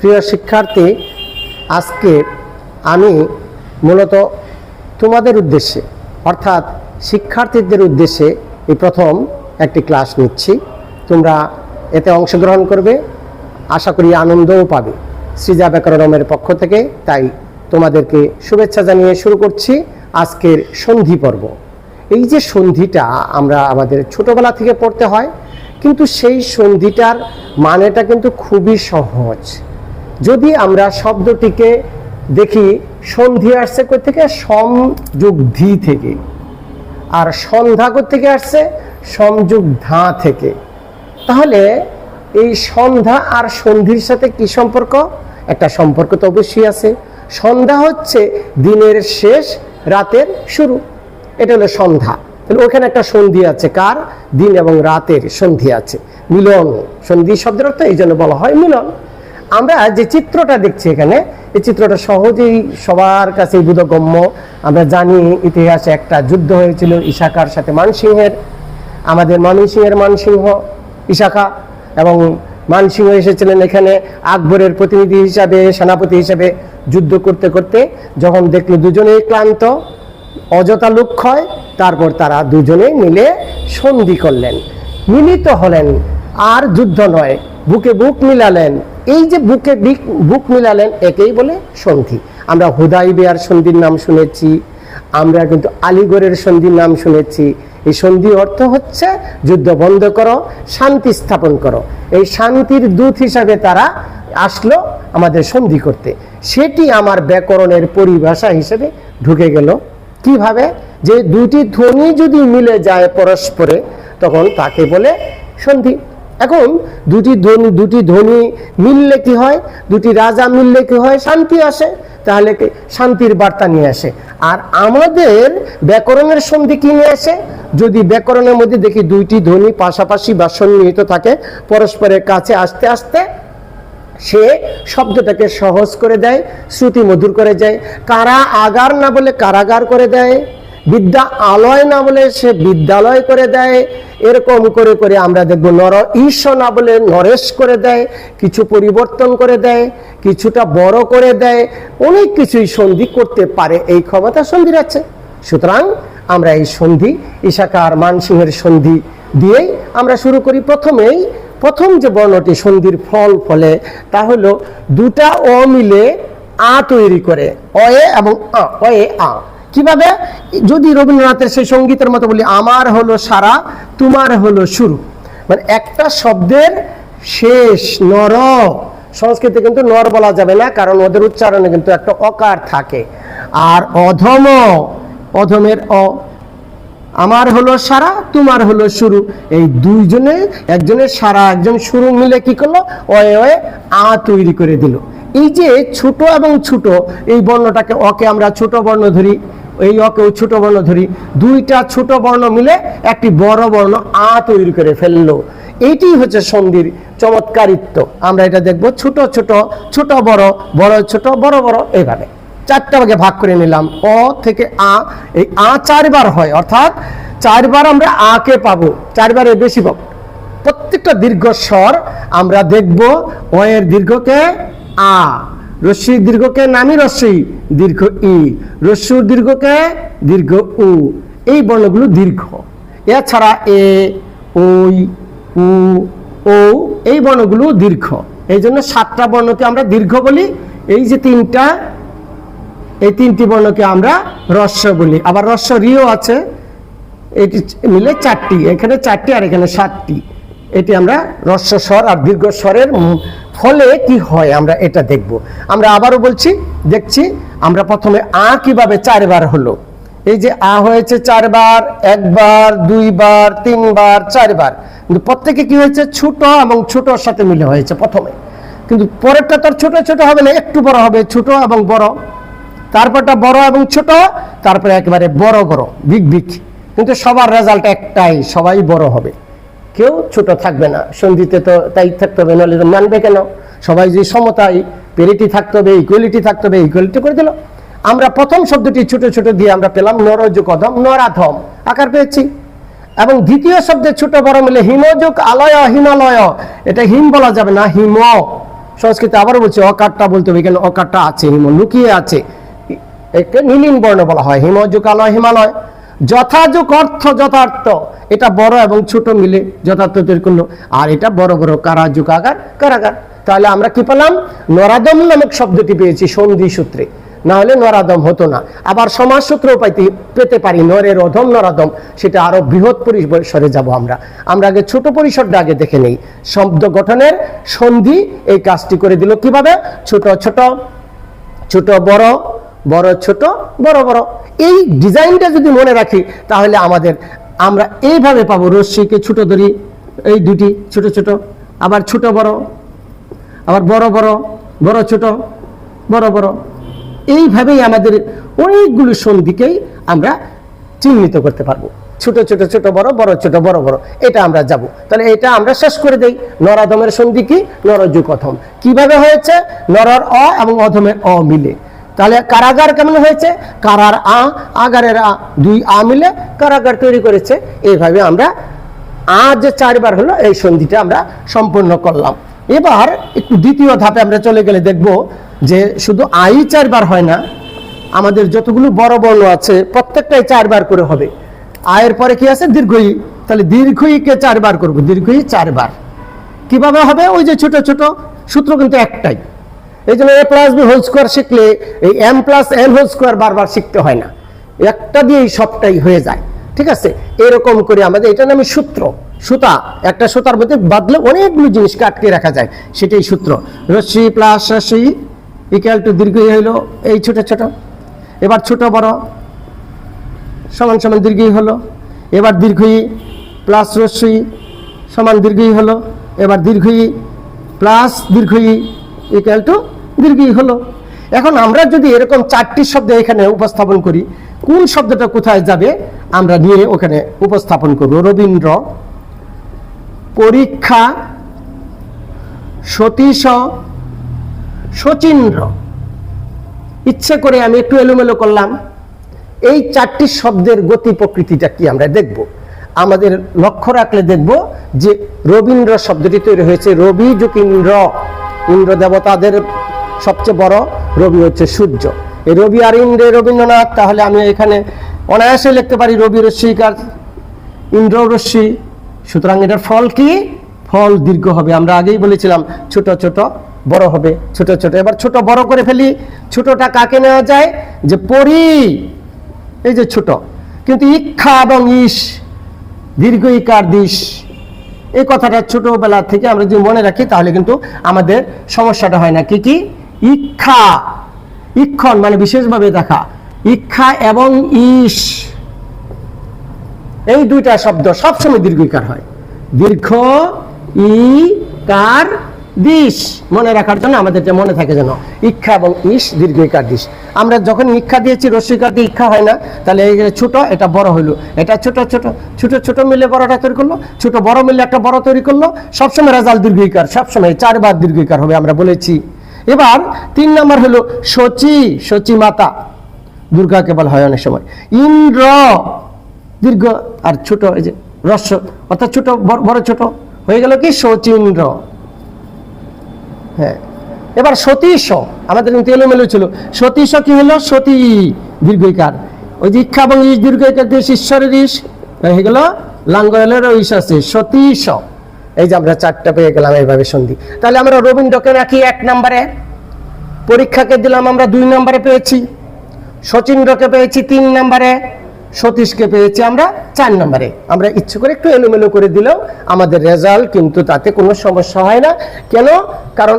প্রিয় শিক্ষার্থী, আজকে আমি মূলত তোমাদের উদ্দেশ্যে অর্থাৎ শিক্ষার্থীদের উদ্দেশ্যে এই প্রথম একটি ক্লাস নিচ্ছি। তোমরা এতে অংশগ্রহণ করবে, আশা করি আনন্দও পাবে সৃজা ব্যাকরণের পক্ষ থেকে। তাই তোমাদেরকে শুভেচ্ছা জানিয়ে শুরু করছি আজকের সন্ধি পর্ব। এই যে সন্ধিটা আমরা আমাদের ছোটবেলা থেকে পড়তে হয়, কিন্তু সেই সন্ধিটার মানেটা কিন্তু খুবই সহজ। যদি আমরা শব্দটিকে দেখি, সন্ধি আসছে কই থেকে? সমযোগ ধি থেকে। আর সন্ধ্যা থেকে আসছে সমযোগ ধা থেকে। তাহলে এই সন্ধ্যা আর সন্ধির সাথে কি সম্পর্ক? একটা সম্পর্ক তো অবশ্যই আছে। সন্ধ্যা হচ্ছে দিনের শেষ, রাতের শুরু, এটা হলো সন্ধ্যা। তাহলে ওখানে একটা সন্ধি আছে, কার? দিন এবং রাতের সন্ধি আছে, মিলন। সন্ধি শব্দের অর্থ এই জন্য বলা হয় মিলন। আমরা যে চিত্রটা দেখছি এখানে, এই চিত্রটা সহজেই সবার কাছে বোধগম্য। আমরা জানি ইতিহাসে একটা যুদ্ধ হয়েছিল ইশাখার সাথে মানসিংহের। আমাদের ময়মনসিংহের মানসিংহ ইশাখা, এবং মানসিংহ এসেছিলেন এখানে আকবরের প্রতিনিধি হিসাবে, সেনাপতি হিসাবে। যুদ্ধ করতে করতে যখন দেখলো দুজনেই ক্লান্ত, অযথা লুক্ষয়, তারপর তারা দুজনে মিলে সন্ধি করলেন, মিলিত হলেন। আর যুদ্ধ নয়, বুকে বুক মিলালেন। এই যে বুকে বুক মিলালেন, একেই বলে সন্ধি। আমরা হুদাইবিয়ার সন্ধির নাম শুনেছি, আমরা কিন্তু আলীগড়ের সন্ধির নাম শুনেছি। এই সন্ধি অর্থ হচ্ছে যুদ্ধ বন্ধ করো, শান্তি স্থাপন করো। এই শান্তির দূত হিসাবে তারা আসলো আমাদের সন্ধি করতে। সেটি আমার ব্যাকরণের পরিভাষা হিসেবে ঢুকে গেল। কিভাবে? যে দুটি ধ্বনি যদি মিলে যায় পরস্পরে, তখন তাকে বলে সন্ধি। এখন দুটি ধ্বনি মিললে কি হয়? দুটি রাজা মিললে কি হয়? শান্তি আসে। তাহলে শান্তির বার্তা নিয়ে আসে। আর আমাদের ব্যাকরণের সন্ধি কি নিয়ে আসে? যদি ব্যাকরণের মধ্যে দেখি দুইটি ধ্বনি পাশাপাশি বা সন্নিহিত থাকে, পরস্পরের কাছে আসতে আসতে সে শব্দটাকে সহজ করে দেয়, শ্রুতি মধুর করে যায়। কারা আগার না বলে কারাগার করে দেয়, বিদ্যা আলয় না বলে সে বিদ্যালয় করে দেয়। এরকম করে করে আমরা দেখবো নর ঈশ না বলে নরেশ করে দেয়, কিছু পরিবর্তন করে দেয়, কিছুটা বড় করে দেয়। অনেক কিছুই সন্ধি করতে পারে, এই ক্ষমতা সন্ধির আছে। সুতরাং আমরা এই সন্ধি ইশাখা আর মানসিংহের সন্ধি দিয়েই আমরা শুরু করি। প্রথম যে বর্ণটি সন্ধির ফলে, তা হলো দুটা অ মিলে আ তৈরি করে, অয়ে এবং আ, অয়ে আ। কিভাবে? যদি রবীন্দ্রনাথের সেই সঙ্গীতের মতো বলি, আমার হলো সারা, তোমার হলো শুরু। মানে একটা শব্দের শেষ নর, সংস্কৃতে কিন্তু নর বলা যাবে না, কারণ ওদের উচ্চারণে কিন্তু একটা অকার থাকে। আর অধম, অধমের অ। আমার হলো সারা, তোমার হলো শুরু। এই দুইজনে, একজনের সারা একজন শুরু মিলে কি করলো? অয়ে অয়ে আ তৈরি করে দিল। এই যে ছোট এবং ছোট, এই বর্ণটাকে অকে আমরা ছোট বর্ণ ধরি, এই অকেও ছোট বর্ণ ধরি। দুইটা ছোট বর্ণ মিলে একটি বড় বর্ণ আ তৈরি করে ফেললো। এইটি হচ্ছে সন্ধির চমৎকারিত্ব। আমরা এটা দেখবো ছোট ছোট, ছোট বড়, বড় ছোট, বড় বড়, এইভাবে চারটা ভাগে ভাগ করে নিলাম। অ থেকে আ, এই আ চারবার হয়, অর্থাৎ চারবার আমরা আ কে পাবো, চারবারের বেশি পাবো। প্রত্যেকটা দীর্ঘস্বর আমরা দেখব। অ এর দীর্ঘকে আ, রস্যির দীর্ঘকে নামি রস্যি, দীর্ঘ ই, রস্যুর দীর্ঘকে দীর্ঘ উ। এই বর্ণগুলো দীর্ঘ। এছাড়া এ, ওই, উ, ও, এই বর্ণগুলো দীর্ঘ। এই জন্য 7টা বর্ণকে আমরা দীর্ঘ বলি। এই যে এই 3টি বর্ণকে আমরা রস্য বলি। আবার রস্য রিও আছে, এটি মিলে 4টি, এখানে 4টি আর এখানে 7টি। এটি আমরা রস্য স্বর আর দীর্ঘ স্বরের ফলে কি হয় আমরা এটা দেখব। আমরা আবারও দেখছি আমরা প্রথমে আ কিভাবে 4বার হলো। এই যে আ হয়েছে 4বার, 1বার, 2বার, 3বার, 4বার। কিন্তু প্রত্যেকে কি হয়েছে? ছোট এবং ছোটর সাথে মিলে হয়েছে প্রথমে। কিন্তু পরেরটা তার ছোট ছোট হবে না, একটু বড় হবে, ছোট এবং বড়। তারপরটা বড় এবং ছোট, তারপরে একেবারে বড় বড়, বিগ বিগ। কিন্তু সবার রেজাল্ট একটাই, সবাই বড় হবে, কেউ ছোট থাকবে না। সন্ধিতে তো তাই থাকতে হবে, নাহলে মানবে কেন? সবাই যে সমতায়, পেরিটি থাকতে হবে, ইকুয়ালিটি থাকতে হবে, ইকুয়ালিটি করে দিল। আমরা প্রথম শব্দটি ছোট ছোট দিয়ে আমরা পেলাম নরযোগ অধম, নরাধম আকার পেয়েছি। এবং দ্বিতীয় শব্দে ছোট বড় মিলে হিমযোগ আলয়, হিমালয়। এটা হিম বলা যাবে না, হিম। সংস্কৃতে আবার বলছে অকারটা বলতে হবে, এখানে অকারটা আছে, হিম লুকিয়ে আছে, একে নীলিন বর্ণ বলা হয়। হিমযুকালয় হিমালয়, যথাযুক অর্থ যথার্থ, এটা বড় এবং ছোট মিলে যথার্থ তৈরি করলো। আর এটা বড় বড় কারাযুক আগার কারাগার। তাহলে আমরা কি পেলাম? নরাদম নামক শব্দটি পেয়েছি সন্ধি সূত্রে, না হলে নরাদম হতো না। আবার সমাজ সূত্রেও পেতে পারি নরের অধম নরাদম, সেটা আরো বৃহৎ পরিসরে যাব আমরা। আগে ছোট পরিসরটা আগে দেখে নেই। শব্দ গঠনের সন্ধি এই কাজটি করে দিল কিভাবে? ছোট ছোট, ছোট বড়, বড় ছোট, বড় বড়। এই ডিজাইনটা যদি মনে রাখি তাহলে আমরা এইভাবে পাবো। রশ্মিকে ছোট ধরি, এই দুটি ছোট ছোট, আবার ছোট বড়, আবার বড় বড়, বড় ছোট, বড় বড়। এইভাবেই আমাদের অনেকগুলো সন্ধিকেই আমরা চিহ্নিত করতে পারবো। ছোট ছোট, ছোট বড়, বড় ছোট, বড় বড়, এটা আমরা যাব। তাহলে এটা আমরা শেষ করে দেই। নরাদমের সন্ধি কি? নরযুক অধম। কিভাবে হয়েছে? নরর অ এবং অধমের অ মিলে। তাহলে কারাগার কেমন হয়েছে? কারার আ, আগারের আ, দুই আ মিলে কারাগার তৈরি করেছে। এইভাবে আমরা যে 4 বার হলো এই সন্ধিটা আমরা সম্পূর্ণ করলাম। এবার একটু দ্বিতীয় ধাপে আমরা চলে গেলে দেখব যে শুধু আই 4 বার হয় না, আমাদের যতগুলো বড় বর্ণ আছে প্রত্যেকটাই 4 বার করে হবে। আয়ের পরে কি আছে? দীর্ঘই। তাহলে দীর্ঘইকে 4 বার করবো, দীর্ঘই 4 বার। কিভাবে হবে? ওই যে ছোট ছোট সূত্র কিন্তু একটাই। এই জন্য a + b হোল স্কোয়ার শিখলে এই m + n হোল স্কোয়ার বারবার শিখতে হয় না, একটা দিয়েই সবটাই হয়ে যায়। ঠিক আছে? এরকম করে আমাদের এটা নামে সূত্র। সুতা, একটা সুতার মধ্যে বাঁধলে অনেকগুলো জিনিসকে আটকে রাখা যায়, সেটাই সূত্র। রশ্মি প্লাস রশ্মি ইকুয়াল টু দীর্ঘই হইলো এই ছোট ছোট। এবার ছোট বড় সমান সমান দীর্ঘই হলো। এবার দীর্ঘই প্লাস রশ্মি সমান দীর্ঘই হলো। এবার দীর্ঘই প্লাস দীর্ঘই ইকুয়াল টু দীর্ঘই হলো। এখন আমরা যদি এরকম 4টি শব্দ এখানে উপস্থাপন করি, কোন শব্দটা কোথায় যাবে আমরা নিয়ে ওখানে উপস্থাপন করব। রবীন্দ্র, পরীক্ষা, সতীশ, শচীন্দ্র। ইচ্ছে করে আমি একটু এলোমেলো করলাম। এই 4টি শব্দের গতি প্রকৃতিটা কি আমরা দেখব। আমাদের লক্ষ্য রাখলে দেখব যে রবীন্দ্র শব্দটি তৈরি হয়েছে রবি যোগ ইন্দ্র। ইন্দ্র দেবতাদের সবচেয়ে বড়, রবি হচ্ছে সূর্য। এই রবি আর ইন্দ্রে রবীন্দ্রনাথ। তাহলে আমি এখানে অনায়াসে লিখতে পারি রবি রশ্মিকার ইন্দ্র রশ্মি। সুতরাং এটার ফল কি? ফল দীর্ঘ হবে। আমরা আগেই বলেছিলাম ছোট ছোট বড় হবে, ছোট ছোট। এবার ছোট বড় করে ফেলি। ছোটটা কাকে নেওয়া যায়? যে পরি, এই যে ছোট। কিন্তু ইক্ষা এবং ইস, দীর্ঘ ইকার দিশ, এই কথাটা ছোটবেলা থেকে আমরা যদি মনে রাখি তাহলে কিন্তু আমাদের সমস্যাটা হয় না। কি কি? ইক্ষা, ইক্ষণ মানে বিশেষভাবে দেখা, ইক্ষা এবং ইস, এই দুইটা শব্দ সবসময় দীর্ঘ ইকার হয়। দীর্ঘ ই কার দিশ, মনে রাখার জন্য আমাদের মনে থাকে যেন ইক্ষা এবং ইস দীর্ঘ ইকার দিশ। আমরা যখন ইক্ষা দিয়েছি রস্যইকার দিয়ে ইক্ষা হয় না, তাহলে এই ছোট, এটা বড় হইলো। এটা ছোট ছোট, ছোট ছোট মিলে বড়টা তৈরি করলো, ছোট বড় মিলে একটা বড় তৈরি করলো। সবসময় রেজাল্ট দীর্ঘ ইকার, সবসময় 4 বার দীর্ঘ ইকার হবে আমরা বলেছি। এবার 3 নম্বর হলো শচী, শচী মাতা, দুর্গা কেবল হয় অনেক সময়। ইন্দ্র দীর্ঘ আর ছোট, এই যে রস্য, অর্থাৎ ছোট বড় ছোট হয়ে গেল কি? শচীন্দ্র। হ্যাঁ, এবার সতীশ, আমাদের কিন্তু এলোমেলো ছিল। সতীশ কি হলো? সতী দীর্ঘইকার। ওই যে ইক্ষা এবং ইস দীর্ঘইকার দিয়ে ঈশ্বরের ইস হয়ে গেল, লাঙ্গলের ইস আছে সতীশ। এই যে আমরা 4টা পেয়ে গেলাম এইভাবে সন্ধি। তাহলে আমরা রবীন্দ্রকে রাখি 1 নম্বরে, পরীক্ষাকে দিলাম আমরা 2 নম্বরে পেয়েছি, শচীন্দ্রকে পেয়েছি 3 নম্বরে, সতীশকে পেয়েছি আমরা 4 নম্বরে। আমরা ইচ্ছে করে একটু এলোমেলো করে দিলেও আমাদের রেজাল্ট কিন্তু তাতে কোনো সমস্যা হয় না। কেন? কারণ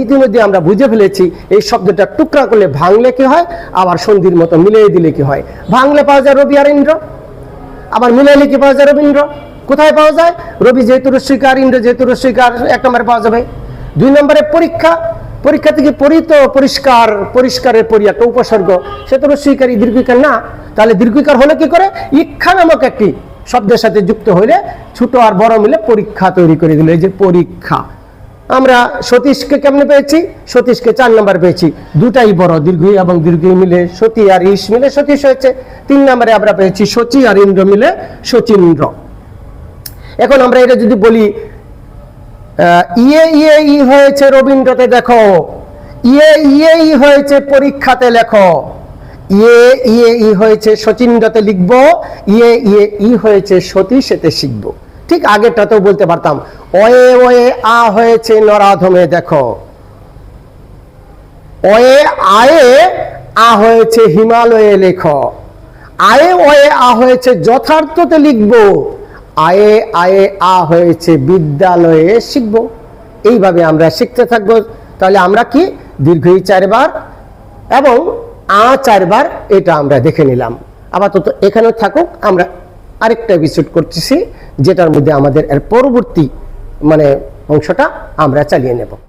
ইতিমধ্যে আমরা বুঝে ফেলেছি এই শব্দটা টুকরা করলে ভাঙলে কি হয়, আবার সন্ধির মতো মিলিয়ে দিলে কি হয়। ভাঙলে পাওয়া যায় রবি আর ইন্দ্র, আবার মিলাইলে কি পাওয়া যায়? রবীন্দ্র। কোথায় পাওয়া যায়? রবি যেহেতু রস্যইকার, ইন্দ্র যেহেতু রস্যইকার, 1 নম্বরে পাওয়া যাবে। 2 নম্বরে পরীক্ষা, পরীক্ষা থেকে পরিত, পরিষ্কার, পরিষ্কারের পরি একটা উপসর্গ, সে তো রস্যইকারী, দীর্ঘইকার না। তাহলে দীর্ঘইকার হলে কি করে? ইক্ষা নামক একটি শব্দের সাথে যুক্ত হইলে ছোট আর বড় মিলে পরীক্ষা তৈরি করে দিল। এই যে পরীক্ষা। আমরা সতীশকে কেমনে পেয়েছি? সতীশকে 4 নম্বর পেয়েছি, দুটাই বড়, দীর্ঘই এবং দীর্ঘই মিলে সতী আর ইস মিলে সতীশ হয়েছে। 3 নম্বরে আমরা পেয়েছি শচী আর ইন্দ্র মিলে শচীন্দ্র। এখন আমরা এটা যদি বলি ইয়ে ইয়ে ই হয়েছে রবীন্দ্রতে দেখো, ইয়ে ইয়ে ই হয়েছে পরীক্ষাতে লেখো, ইয়ে ইয়ে ই হয়েছে শচীন্দ্রতে লিখবো, ইয়ে ইয়ে ই হয়েছে সতীশেতে শিখবো। ঠিক আগেরটাতেও বলতে পারতাম, ওয়ে ওয়ে আ হয়েছে নরাধমে দেখো, ওয়ে আয়ে আ হয়েছে হিমালয়ে লেখো, আয়ে ওয়ে আ হয়েছে যথার্থতে লিখবো, আয়ে আয়ে আ হয়েছে বিদ্যালয়ে শিখবো। এইভাবে আমরা শিখতে থাকবো। তাহলে আমরা কি দীর্ঘ ই 4 বার এবং আ 4 বার, এটা আমরা দেখে নিলাম। আপাতত এখানেও থাকুক, আমরা আরেকটা এপিসোড করতেছি যেটার মধ্যে আমাদের এর পরবর্তী অংশটা আমরা চালিয়ে নেব।